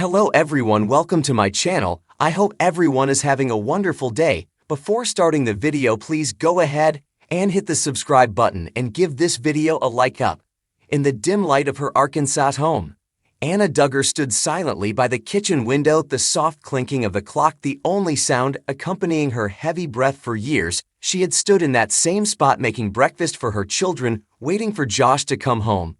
Hello everyone, welcome to my channel. I hope everyone is having a wonderful day. Before starting the video, please go ahead and hit the subscribe button and give this video a like up. In the dim light of her Arkansas home, Anna Duggar stood silently by the kitchen window, the soft clinking of the clock the only sound accompanying her heavy breath. For years, she had stood in that same spot making breakfast for her children, waiting for Josh to come home,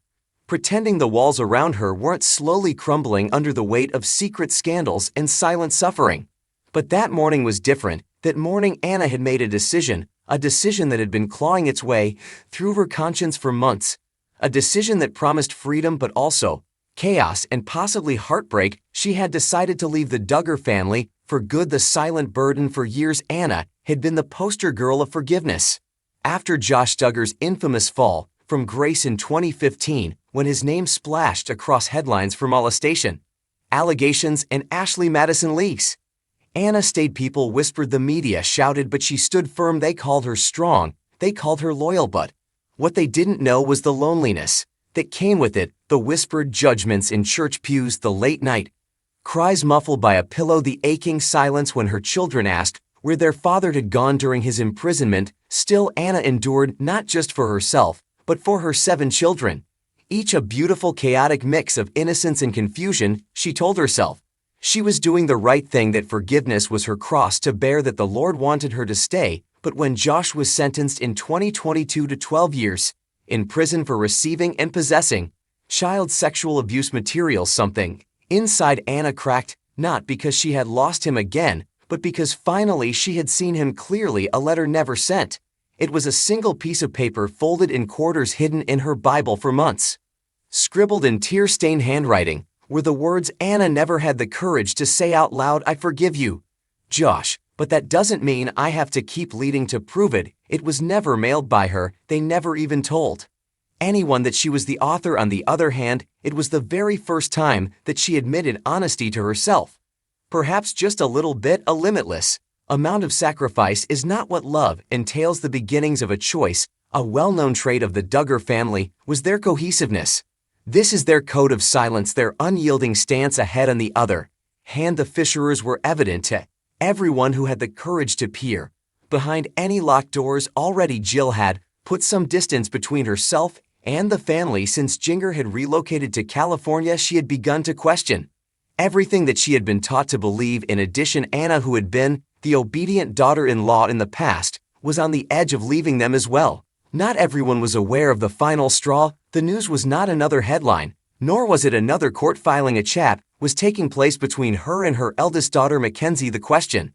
pretending the walls around her weren't slowly crumbling under the weight of secret scandals and silent suffering. But that morning was different. That morning Anna had made a decision that had been clawing its way through her conscience for months. A decision that promised freedom but also chaos and possibly heartbreak. She had decided to leave the Duggar family for good. The silent burden. For years, Anna had been the poster girl of forgiveness. After Josh Duggar's infamous fall from grace in 2015, when his name splashed across headlines for molestation, allegations, and Ashley Madison leaks, Anna stayed. People whispered, the media shouted, but she stood firm. They called her strong, they called her loyal, but what they didn't know was the loneliness that came with it, the whispered judgments in church pews, the late night cries muffled by a pillow, the aching silence when her children asked where their father had gone during his imprisonment. Still, Anna endured, not just for herself, but for her 7 children, each a beautiful, chaotic mix of innocence and confusion. She told herself she was doing the right thing, that forgiveness was her cross to bear, that the Lord wanted her to stay. But when Josh was sentenced in 2022 to 12 years in prison for receiving and possessing child sexual abuse material, something inside Anna cracked, not because she had lost him again, but because finally she had seen him clearly. A letter never sent. It was a single piece of paper folded in quarters, hidden in her Bible for months. Scribbled in tear-stained handwriting were the words Anna never had the courage to say out loud: I forgive you, Josh, but that doesn't mean I have to keep leading to prove it. It was never mailed by her. They never even told anyone that she was the author. On the other hand, it was the very first time that she admitted honesty to herself. Perhaps just a little bit, a limitless amount of sacrifice is not what love entails. The beginnings of a choice. A well-known trait of the Duggar family was their cohesiveness. This is their code of silence, their unyielding stance. Ahead on the other hand, the fissurers were evident to everyone who had the courage to peer behind any locked doors. Already Jill had put some distance between herself and the family. Since Duggar had relocated to California, she had begun to question everything that she had been taught to believe. In addition, Anna, who had been the obedient daughter-in-law in the past, was on the edge of leaving them as well. Not everyone was aware of the final straw. The news was not another headline, nor was it another court filing. A chat was taking place between her and her eldest daughter, Mackenzie. The question,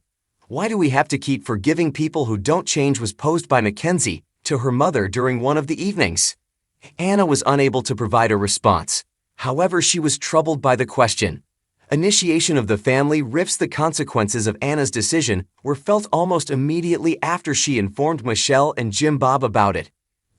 why do we have to keep forgiving people who don't change, was posed by Mackenzie to her mother during one of the evenings. Anna was unable to provide a response. However, she was troubled by the question. Initiation of the family rifts. The consequences of Anna's decision were felt almost immediately after she informed Michelle and Jim Bob about it.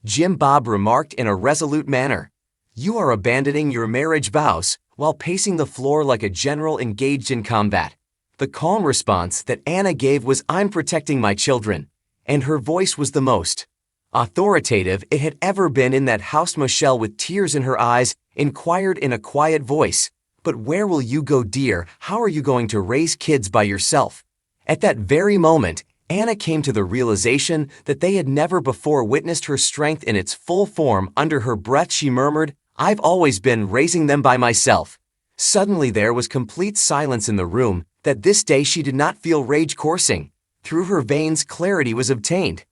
Jim Bob remarked in a resolute manner, "You are abandoning your marriage vows," while pacing the floor like a general engaged in combat. The calm response that Anna gave was, "I'm protecting my children," and her voice was the most authoritative it had ever been in that house. Michelle, with tears in her eyes, inquired in a quiet voice, "But where will you go, dear? How are you going to raise kids by yourself?" At that very moment, Anna came to the realization that they had never before witnessed her strength in its full form. Under her breath, she murmured, "I've always been raising them by myself." Suddenly there was complete silence in the room. That this day she did not feel rage coursing through her veins. Clarity was obtained.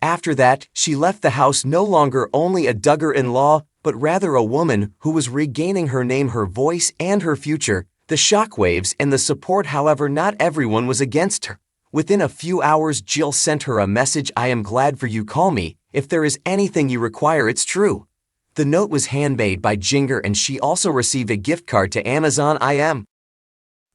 After that, she left the house no longer only a Duggar-in-law, but rather a woman who was regaining her name, her voice, and her future. The Shockwaves and the support. However, not everyone was against her. Within a few hours, Jill sent her a message, "I am glad for you. Call me if there is anything you require. It's true." The note was handmade by Duggar, and she also received a gift card to Amazon. "I am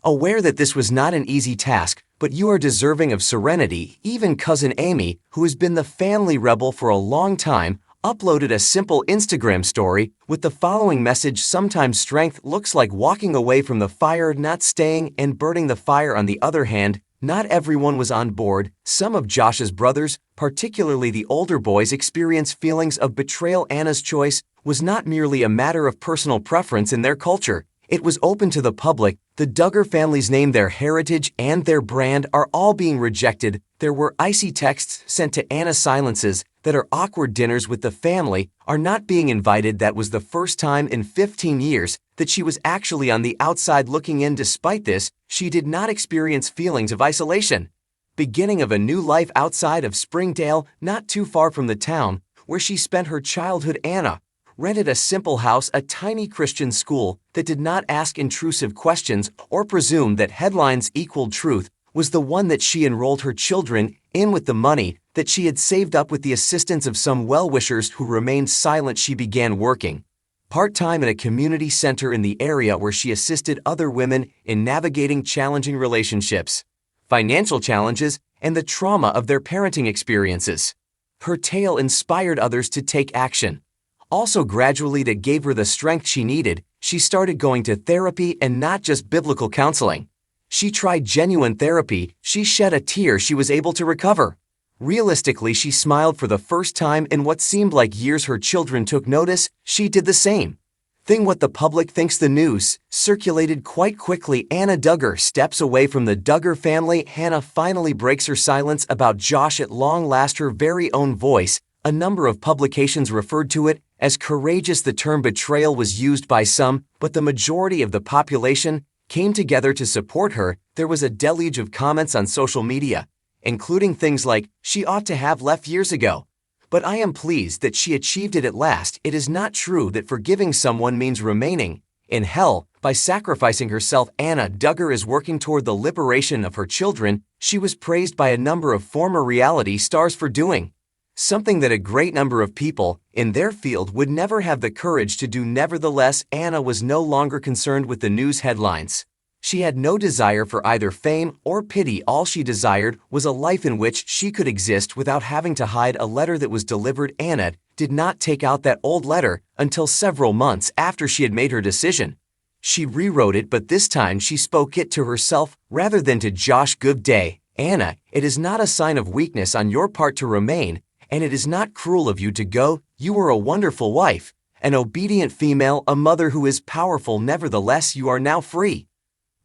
aware that this was not an easy task, but you are deserving of serenity." Even cousin Amy, who has been the family rebel for a long time, uploaded a simple Instagram story with the following message: "Sometimes strength looks like walking away from the fire, not staying and burning the fire." On the other hand, not everyone was on board. Some of Josh's brothers, particularly the older boys, experienced feelings of betrayal. Anna's choice was not merely a matter of personal preference in their culture. It was open to the public. The Duggar family's name, their heritage, and their brand are all being rejected. There were icy texts sent to Anna, silences that her awkward dinners with the family are not being invited. That was the first time in 15 years that she was actually on the outside looking in. Despite this, she did not experience feelings of isolation. Beginning of a new life outside of Springdale, not too far from the town where she spent her childhood, Anna rented a simple house, a tiny Christian school that did not ask intrusive questions or presume that headlines equaled truth, was the one that she enrolled her children in with the money that she had saved up with the assistance of some well-wishers who remained silent. She began working part-time at a community center in the area where she assisted other women in navigating challenging relationships, financial challenges, and the trauma of their parenting experiences. Her tale inspired others to take action. Also, gradually, that gave her the strength she needed. She started going to therapy, and not just biblical counseling. She tried genuine therapy. She shed a tear. She was able to recover. Realistically, she smiled for the first time in what seemed like years. Her children took notice. She did the same thing. What the public thinks. The news circulated quite quickly. Anna Duggar steps away from the Duggar family. Hannah finally breaks her silence about Josh at long last. Her very own voice. A number of publications referred to it as courageous. The term betrayal was used by some, but the majority of the population came together to support her. There was a deluge of comments on social media, including things like, "She ought to have left years ago, but I am pleased that she achieved it at last." It is not true that forgiving someone means remaining in hell by sacrificing herself. Anna Duggar is working toward the liberation of her children. She was praised by a number of former reality stars for doing something that a great number of people in their field would never have the courage to do. Nevertheless, Anna was no longer concerned with the news headlines. She had no desire for either fame or pity. All she desired was a life in which she could exist without having to hide. A letter that was delivered. Anna did not take out that old letter until several months after she had made her decision. She rewrote it, but this time she spoke it to herself rather than to Josh. Good day, Anna. It is not a sign of weakness on your part to remain, and it is not cruel of you to go. You are a wonderful wife, an obedient female, a mother who is powerful. Nevertheless, you are now free.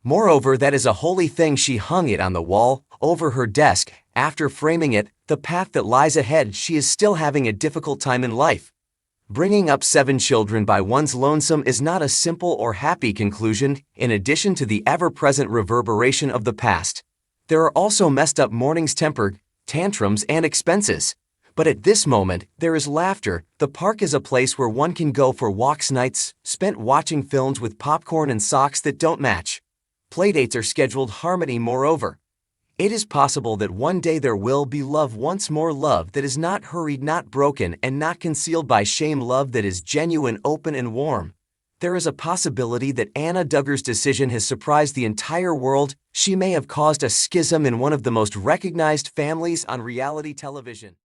Moreover, that is a holy thing. She hung it on the wall over her desk. After framing it, the path that lies ahead. She is still having a difficult time in life. Bringing up 7 children by one's lonesome is not a simple or happy conclusion. In addition to the ever-present reverberation of the past, there are also messed up mornings, temper tantrums, and expenses. But at this moment, there is laughter. The park is a place where one can go for walks, nights spent watching films with popcorn and socks that don't match. Playdates are scheduled. Harmony. Moreover, it is possible that one day there will be love once more, love that is not hurried, not broken, and not concealed by shame, love that is genuine, open, and warm. There is a possibility that Anna Duggar's decision has surprised the entire world. She may have caused a schism in one of the most recognized families on reality television.